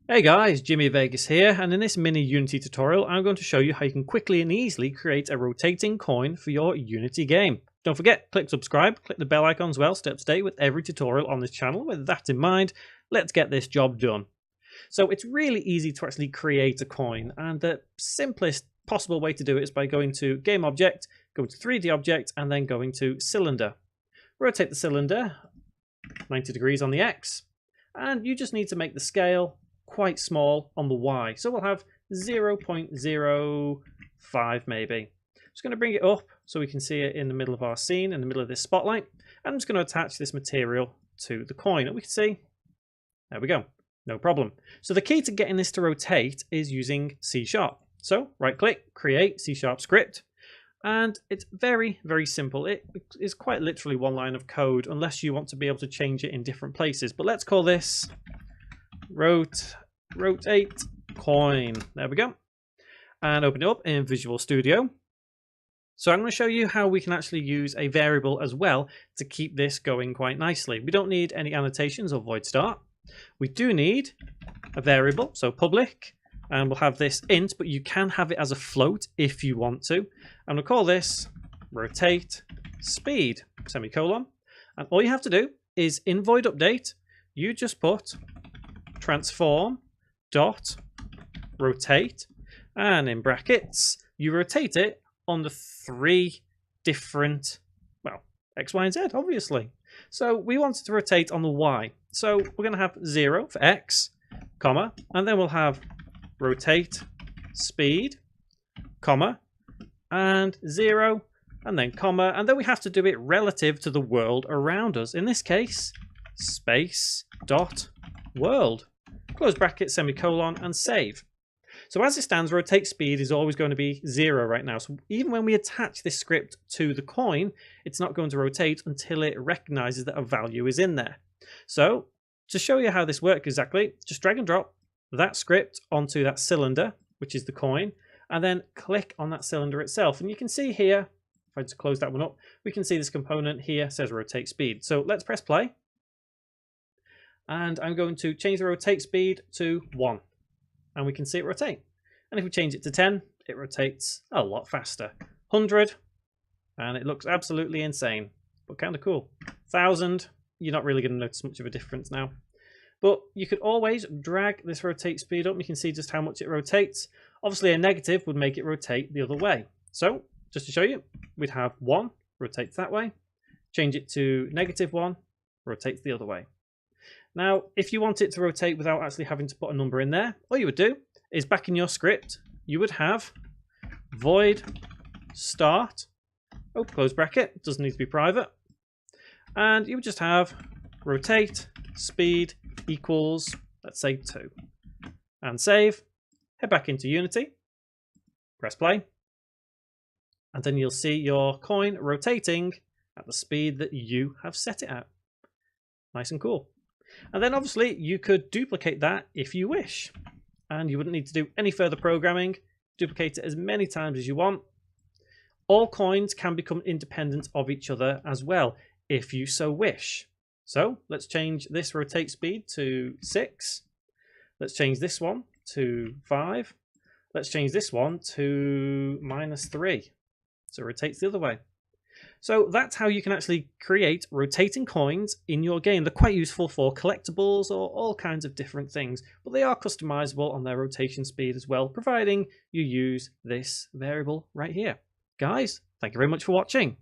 Hey guys, Jimmy Vegas here, and in this mini Unity tutorial I'm going to show you how you can quickly and easily create a rotating coin for your Unity game. Don't forget, click subscribe, click the bell icon as well, stay up to date with every tutorial on this channel. With that in mind, let's get this job done. So it's really easy to actually create a coin, and the simplest possible way to do it is by going to Game Object, going to 3D Object, and then going to Cylinder. Rotate the cylinder 90 degrees on the X, and you just need to make the scale quite small on the Y. So we'll have 0.05 maybe. Just going to bring it up so we can see it in the middle of our scene, in the middle of this spotlight. And I'm just going to attach this material to the coin, and we can see, there we go, no problem. So the key to getting this to rotate is using C#. So right click, create C# script. And it's very, very simple. It is quite literally one line of code unless you want to be able to change it in different places. But let's call this rotate coin. There we go. And open it up in Visual Studio. So I'm going to show you how we can actually use a variable as well to keep this going quite nicely. We don't need any annotations or void start. We do need a variable, so public, and we'll have this int, but you can have it as a float if you want to. I'm going to call this rotate speed, semicolon. And all you have to do is in void update, you just put transform dot rotate, and in brackets you rotate it on the three different, well, X, Y, and Z, obviously. So we want it to rotate on the Y. So we're going to have 0 for X, comma, and then we'll have rotate speed, comma, and 0, and then comma, and then we have to do it relative to the world around us. In this case, space dot world. Close bracket, semicolon, and save. So as it stands, rotate speed is always going to be 0 right now. So even when we attach this script to the coin, it's not going to rotate until it recognizes that a value is in there. So to show you how this works exactly, just drag and drop that script onto that cylinder, which is the coin, and then click on that cylinder itself. And you can see here, if I just close that one up, we can see this component here says rotate speed. So let's press play. And I'm going to change the rotate speed to 1, and we can see it rotate. And if we change it to 10, it rotates a lot faster. 100, and it looks absolutely insane, but kind of cool. 1000, you're not really going to notice much of a difference now. But you could always drag this rotate speed up. You can see just how much it rotates. Obviously, a negative would make it rotate the other way. So just to show you, we'd have 1, rotates that way. Change it to -1, rotates the other way. Now, if you want it to rotate without actually having to put a number in there, all you would do is back in your script, you would have void start, close bracket, doesn't need to be private, and you would just have rotate speed equals, let's say 2, and save, head back into Unity, press play, and then you'll see your coin rotating at the speed that you have set it at. Nice and cool. And then obviously you could duplicate that if you wish, and you wouldn't need to do any further programming. Duplicate it as many times as you want. All coins can become independent of each other as well if you so wish. So let's change this rotate speed to 6. Let's change this one to 5. Let's change this one to -3. So it rotates the other way. So that's how you can actually create rotating coins in your game. They're quite useful for collectibles or all kinds of different things, but they are customizable on their rotation speed as well, providing you use this variable right here. Guys, thank you very much for watching.